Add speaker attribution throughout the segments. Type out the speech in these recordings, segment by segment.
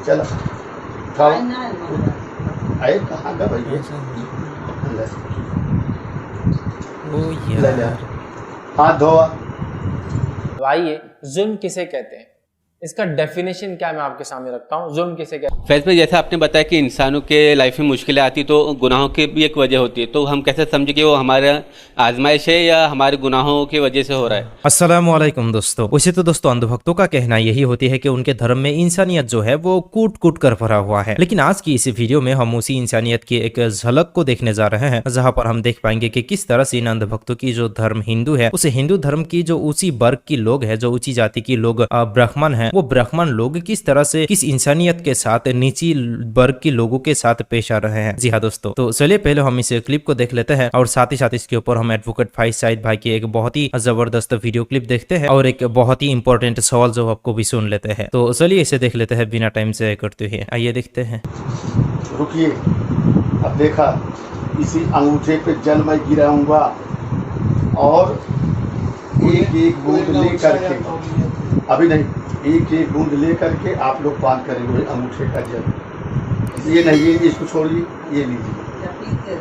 Speaker 1: चलो खाओ। आए कहाँ का भैया ले ले हाथ धोआ।
Speaker 2: तो आइए जुल्म किसे कहते हैं, इसका डेफिनेशन क्या मैं आपके सामने रखता हूँ। जुल्म किसे कहते हैं?
Speaker 3: फैज भाई, जैसा आपने बताया कि इंसानों के लाइफ में मुश्किलें आती तो गुनाहों की भी एक वजह होती है, तो हम कैसे समझे कि वो हमारा आजमाइश है या हमारे गुनाहों की वजह से हो रहा है?
Speaker 4: अस्सलाम वालेकुम दोस्तों। वैसे तो दोस्तों अंधभक्तों का कहना यही होती है कि उनके धर्म में इंसानियत जो है वो कूट कूट कर भरा हुआ है, लेकिन आज की इस वीडियो में हम उसी इंसानियत की एक झलक को देखने जा रहे हैं, जहां पर हम देख पाएंगे कि किस तरह से इन अंधभक्तों की जो धर्म हिंदू है, उस हिंदू धर्म की जो ऊंची वर्ग की लोग है, जो ऊंची जाति की लोग ब्राह्मण है, वो ब्राह्मण लोग किस तरह से किस इंसानियत के साथ नीची वर्ग के लोगों के साथ पेश आ रहे हैं। जी हाँ दोस्तों, तो चलिए पहले हम इस क्लिप को देख लेते हैं और साथ ही साथ इसके ऊपर हम एडवोकेट फाइज साइद भाई की एक बहुत ही जबरदस्त वीडियो क्लिप देखते हैं और एक बहुत ही इंपॉर्टेंट सवाल जो आपको भी सुन लेते हैं। तो चलिए इसे देख लेते हैं बिना टाइम से करते हुए, आइए देखते हैं।
Speaker 1: रुकिए, अब देखा इसी अंगूठे पे जल मैं गिराऊंगा और एक एक बूंद ले करके, अभी नहीं, एक एक बूंद ले करके आप लोग पान करेंगे अंगूठे का जल। ये नहीं, ये इसको छोड़िए, ये लीजिए,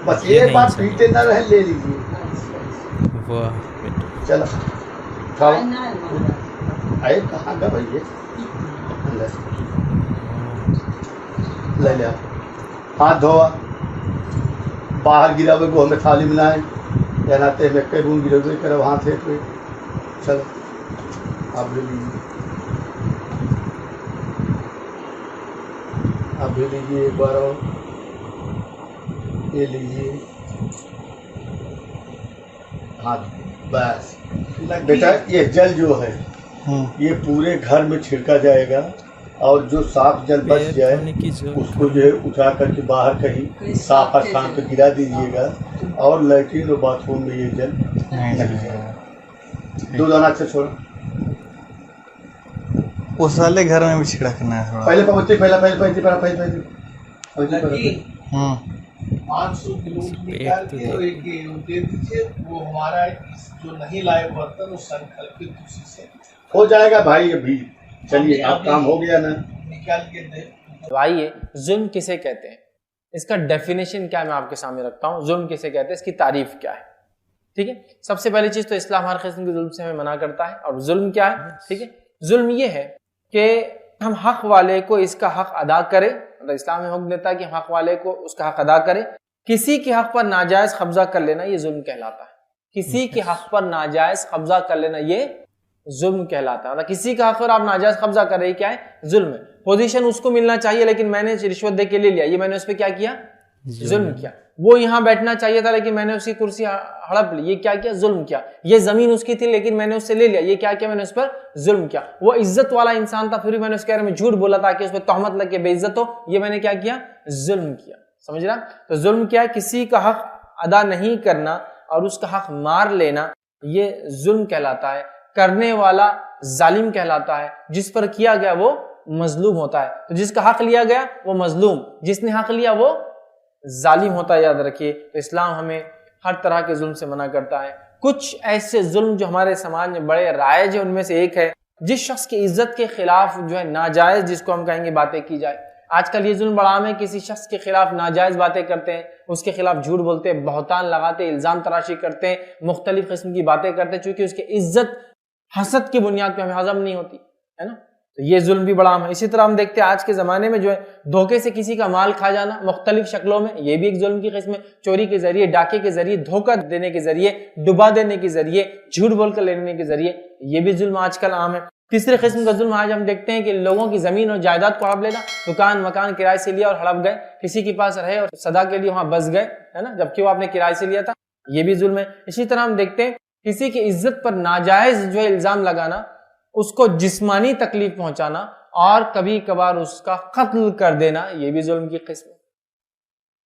Speaker 1: बस एक बार पीते न रहे, ले लीजिए। चलो खाओ। आए कहाँ का भैया ले ले हाथ धोआ। बाहर गिरा हुए को हमें थाली मिलाए या नाते में कई बूंद गिरे हुए करे वहाँ थे। चलो आप ले लीजिए, आप ले लीजिए एक बार और, ये लीजिए हाथ। बस बेटा, ये जल जो है ये पूरे घर में छिड़का जाएगा और जो साफ जल बच जाए उसको जो है उठा करके बाहर कहीं साफ स्थान पर गिरा दीजिएगा और लैट्रिन और बाथरूम में ये जल नहीं जाएगा। दो दाना से छोड़ा,
Speaker 5: उस वाले घर में भी छिड़कना है थोड़ा।
Speaker 1: पहले पहुंचे, पहले
Speaker 5: 500 किलोमीटर के एक दे दीजिए, वो हमारा जो नहीं लाए बर्तन वो संकल्पित उसी से
Speaker 1: हो जाएगा भाई। अभी चलिए, आप काम हो गया ना,
Speaker 5: निकाल के दे।
Speaker 2: तो आइए जुल्म किसे कहते हैं, इसका डेफिनेशन क्या मैं आपके सामने रखता हूँ। जुल्म किसे कहते हैं, इसकी तारीफ क्या है। ठीक है, सबसे पहली चीज तो इस्लाम हर किस्म के जुल्म से हमें मना करता है। और जुल्म क्या है? ठीक है, जुल्म ये है कि हम हक वाले को इसका हक अदा करें, मतलब इस्लाम में हुक्म देता है कि हम हक वाले को उसका हक अदा करें। किसी के हक पर नाजायज कब्जा कर लेना ये जुल्म कहलाता है। किसी के हक पर नाजायज कब्जा कर लेना ये जुल्म कहलाता है। मतलब किसी का हक पर आप नाजायज कब्जा कर रहे, क्या है? जुल्म है। पोजीशन उसको मिलना चाहिए लेकिन मैंने रिश्वत दे के ले लिया, ये मैंने उस पर क्या किया? जुल्म किया। वो यहाँ बैठना चाहिए था लेकिन मैंने उसकी कुर्सी हड़प ली, ये क्या किया? जुल्म किया। ये जमीन उसकी थी लेकिन मैंने उससे ले लिया, ये क्या किया? मैंने उस पर जुल्म किया। वो इज्जत वाला इंसान था, फिर भी मैंने उसके बारे में झूठ बोला ताकि उस पर तहमत लग के बेइज्जत हो, ये मैंने क्या किया? जुल्म किया। समझ रहा? तो जुल्म क्या है? किसी का हक अदा नहीं करना और उसका हक मार लेना, ये जुल्म कहलाता है। करने वाला जालिम कहलाता है, जिस पर किया गया वो मजलूम होता है। तो जिसका हक लिया गया वो मजलूम, जिसने हक लिया वो जालिम होता है, याद रखिए। तो इस्लाम हमें हर तरह के जुल्म से मना करता है। कुछ ऐसे जुल्म जो हमारे समाज में बड़े राइज है, उनमें से एक है जिस शख्स की इज्जत के खिलाफ जो है नाजायज, जिसको हम कहेंगे, बातें की जाए। आजकल ये जुल्म बड़ा आम है, किसी शख्स के खिलाफ नाजायज बातें करते हैं, उसके खिलाफ झूठ बोलते हैं, बहतान लगाते हैं, इल्जाम तराशी करते हैं, मुख्तलिफ किस्म की बातें करते हैं, चूंकि उसकी इज्जत हसद की बुनियाद पे हमें हजम नहीं होती है ना। तो ये जुल्म भी बड़ा आम है। इसी तरह हम देखते हैं आज के जमाने में जो है धोखे से किसी का माल खा जाना मुख्तलिफ शक्लों में, ये भी एक जुल्म की किस्म है। चोरी के जरिए, डाके के जरिए, धोखा देने के जरिए, डुबा देने के जरिए, झूठ बोलकर लेने के जरिए, ये भी जुल्म आजकल आम है। तीसरे किस्म का जुल्म आज हम देखते हैं कि लोगों की जमीन और जायदाद को हड़प लेना। दुकान मकान किराए से लिया और हड़प गए, किसी के पास रहे और सदा के लिए वहां बस गए, है ना, जबकि वो आपने किराए से लिया था, ये भी जुल्म है। इसी तरह हम देखते हैं किसी की इज्जत पर नाजायज जो है इल्जाम लगाना, उसको जिस्मानी तकलीफ पहुंचाना और कभी कभार उसका कत्ल कर देना, ये भी जुल्म की किस्म है,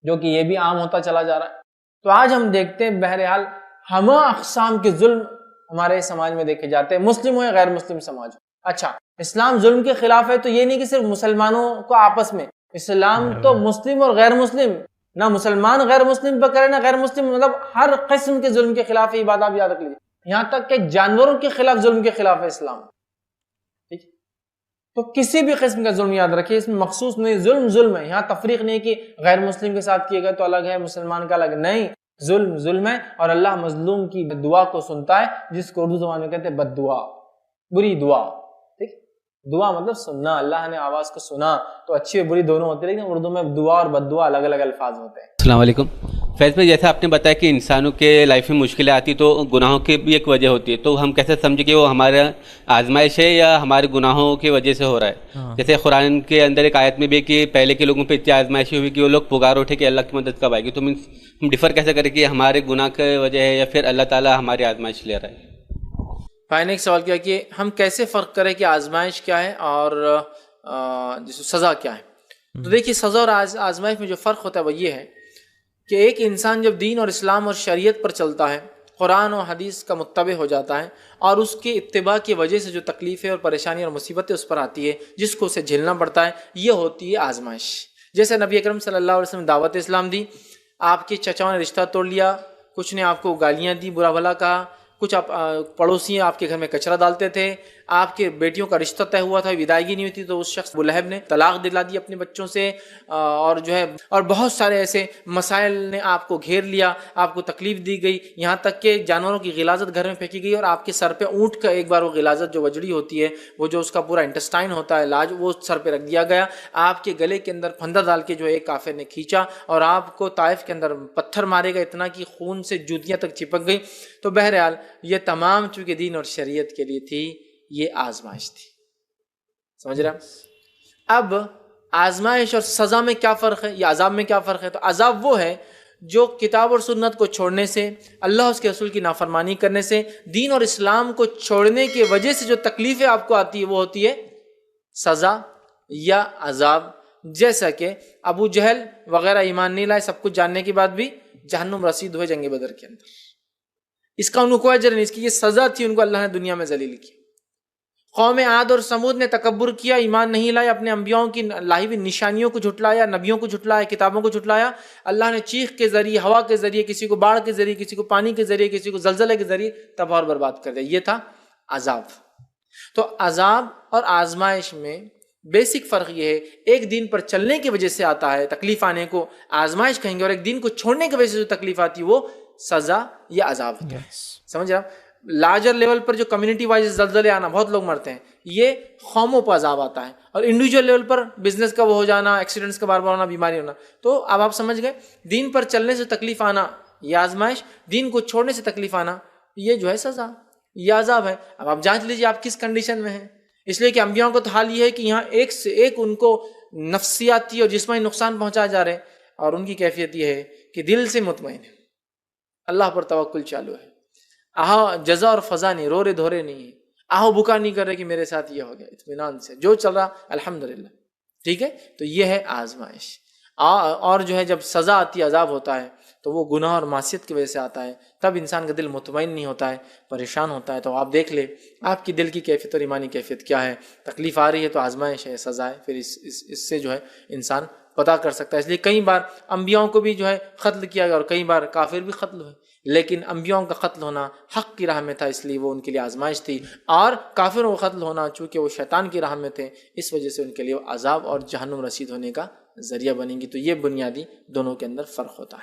Speaker 2: जो कि ये भी आम होता चला जा रहा है। तो आज हम देखते हैं बहरहाल हमा अक़साम के जुल्म हमारे समाज में देखे जाते हैं, मुस्लिम हो या गैर मुस्लिम समाज हो। अच्छा, इस्लाम जुल्म के खिलाफ है तो ये नहीं कि सिर्फ मुसलमानों को आपस में, इस्लाम तो मुस्लिम और गैर मुस्लिम, ना मुसलमान गैर मुस्लिम पर करे ना गैर मुस्लिम, मतलब हर किस्म के जुल्म के खिलाफ है। ये बात आप याद रख लीजिए। यहां तक कि जानवरों के खिलाफ जुल्म के खिलाफ है इस्लाम। ठीक, تو کسی بھی قسم کا ظلم یاد رکھیے اس میں مخصوص نہیں، ظلم ظلم ہے، یہاں تفریق نہیں کہ غیر مسلم کے ساتھ کیے گئے تو الگ ہے، مسلمان کا الگ، نہیں، ظلم ظلم ہے، اور اللہ مظلوم کی دعا کو سنتا ہے، جس کو اردو زبان میں کہتے ہیں بد دعا، بری دعا، ٹھیک، دعا مطلب سننا، اللہ نے آواز کو سنا تو اچھی اور بری دونوں ہوتی ہے، لیکن اردو میں دعا اور بد دعا الگ الگ الفاظ ہوتے ہیں۔
Speaker 3: السلام علیکم فیض بھائی، جیسا آپ نے بتایا کہ انسانوں کے لائف میں مشکلیں آتی تو گناہوں کی بھی ایک وجہ ہوتی ہے، تو ہم کیسے سمجھیں کہ وہ ہمارا آزمائش ہے یا ہمارے گناہوں کی وجہ سے ہو رہا ہے؟ جیسے قرآن کے اندر ایک آیت میں بھی کہ پہلے کے لوگوں پہ اتنی آزمائشی ہوئی کہ وہ لوگ پکار اٹھے کہ اللہ کی مدد کب آئے گی، تو ہم ڈفر کیسے کریں کہ ہمارے گناہ کی وجہ ہے یا پھر اللہ تعالیٰ ہماری آزمائش لے رہا ہے؟
Speaker 2: بھائی نے ایک سوال کیا کہ ہم کیسے فرق کریں کہ آزمائش کیا ہے اور سزا کیا ہے؟ تو دیکھیے سزا اور آزمائش میں جو فرق ہوتا ہے وہ یہ ہے کہ ایک انسان جب دین اور اسلام اور شریعت پر چلتا ہے، قرآن و حدیث کا متبع ہو جاتا ہے، اور اس کے اتباع کی وجہ سے جو تکلیفیں اور پریشانی اور مصیبتیں اس پر آتی ہے، جس کو اسے جھیلنا پڑتا ہے، یہ ہوتی ہے آزمائش۔ جیسے نبی اکرم صلی اللہ علیہ وسلم نے دعوت اسلام دی، آپ کے چچاؤں نے رشتہ توڑ لیا، کچھ نے آپ کو گالیاں دی، برا بھلا کہا، کچھ پڑوسی آپ کے گھر میں کچرا ڈالتے تھے، آپ کے بیٹیوں کا رشتہ طے ہوا تھا، ودائیگی نہیں ہوئی تھی، تو اس شخص ابو لہب نے طلاق دلا دی اپنے بچوں سے، اور جو ہے اور بہت سارے ایسے مسائل نے آپ کو گھیر لیا، آپ کو تکلیف دی گئی، یہاں تک کہ جانوروں کی غلاظت گھر میں پھینکی گئی، اور آپ کے سر پہ اونٹ کا ایک بار وہ غلاظت جو وجڑی ہوتی ہے، وہ جو اس کا پورا انٹسٹائن ہوتا ہے علاج، وہ سر پہ رکھ دیا گیا، آپ کے گلے کے اندر پھندا ڈال کے جو ایک کافر نے کھینچا، اور آپ کو طائف کے اندر پتھر مارے گا اتنا کہ خون سے جوتیاں تک چپک گئی۔ تو بہرحال یہ تمام چونکہ دین اور شریعت کے لیے تھی، یہ آزمائش تھی، سمجھ رہے ہیں؟ اب آزمائش اور سزا میں کیا فرق ہے، یا عذاب میں کیا فرق ہے؟ تو عذاب وہ ہے جو کتاب اور سنت کو چھوڑنے سے، اللہ اس کے رسول کی نافرمانی کرنے سے، دین اور اسلام کو چھوڑنے کی وجہ سے جو تکلیفیں آپ کو آتی ہے وہ ہوتی ہے سزا یا عذاب۔ جیسا کہ ابو جہل وغیرہ ایمان نہیں لائے، سب کچھ جاننے کے بعد بھی جہنم رسید ہوئے جنگ بدر کے اندر، اس کا ان کو کوئی اجر نہیں، اس کی یہ سزا تھی، ان کو اللہ نے دنیا میں ذلیل کیا۔ قوم عاد اور سمود نے تکبر کیا، ایمان نہیں لائے، اپنے انبیاؤں کی لائی ہوئی نشانیوں کو جھٹلایا، نبیوں کو جھٹلایا، کتابوں کو جھٹلایا، اللہ نے چیخ کے ذریعے، ہوا کے ذریعے، کسی کو باڑھ کے ذریعے، کسی کو پانی کے ذریعے، کسی کو زلزلے کے ذریعے تباہ اور برباد کر دیا، یہ تھا عذاب۔ تو عذاب اور آزمائش میں بیسک فرق یہ ہے، ایک دین پر چلنے کی وجہ سے آتا ہے تکلیف آنے کو آزمائش کہیں گے، اور ایک دین کو چھوڑنے کی وجہ سے جو تکلیف آتی ہے وہ سزا یا عذاب ہوتا ہے، سمجھ رہا؟ لارجر لیول پر جو کمیونٹی وائز زلزلے آنا، بہت لوگ مرتے ہیں، یہ قوموں پر عذاب آتا ہے، اور انڈیویجول لیول پر بزنس کا وہ ہو جانا، ایکسیڈنٹس کا بار بار ہونا، بیماری ہونا۔ تو اب آپ سمجھ گئے، دین پر چلنے سے تکلیف آنا یہ آزمائش، دین کو چھوڑنے سے تکلیف آنا یہ جو ہے سزا، یہ عذاب ہے۔ اب آپ جانچ لیجیے آپ کس کنڈیشن میں ہیں، اس لیے کہ انبیاء کو تو حال یہ ہے کہ یہاں ایک سے ایک ان کو نفسیاتی اور جسمانی نقصان پہنچایا جا رہے ہیں، اور ان کی کیفیت یہ ہے کہ دل سے مطمئن ہے، اللہ پر توکل چالو ہے، آہا جزا اور فضا نہیں، رو رے دھورے نہیں ہے، آہو بکا نہیں کر رہے کہ میرے ساتھ یہ ہو گیا، اطمینان سے جو چل رہا الحمدللہ، ٹھیک ہے۔ تو یہ ہے آزمائش، اور جو ہے جب سزا آتی ہے، عذاب ہوتا ہے، تو وہ گناہ اور معصیت کی وجہ سے آتا ہے، تب انسان کا دل مطمئن نہیں ہوتا ہے، پریشان ہوتا ہے۔ تو آپ دیکھ لیں آپ کی دل کی کیفیت اور ایمانی کیفیت کیا ہے، تکلیف آ رہی ہے تو آزمائش ہے، سزا ہے، پھر اس سے جو ہے انسان پتا کر سکتا ہے۔ اس لیے کئی بار انبیاؤں کو بھی جو ہے قتل کیا گیا، اور کئی بار کافر بھی قتل ہوئے، لیکن انبیاؤں کا قتل ہونا حق کی راہ میں تھا، اس لیے وہ ان کے لیے آزمائش تھی، اور کافروں کا قتل ہونا چونکہ وہ شیطان کی راہ میں تھے، اس وجہ سے ان کے لیے عذاب اور جہنم رسید ہونے کا ذریعہ بنیں گی۔ تو یہ بنیادی دونوں کے اندر فرق ہوتا ہے۔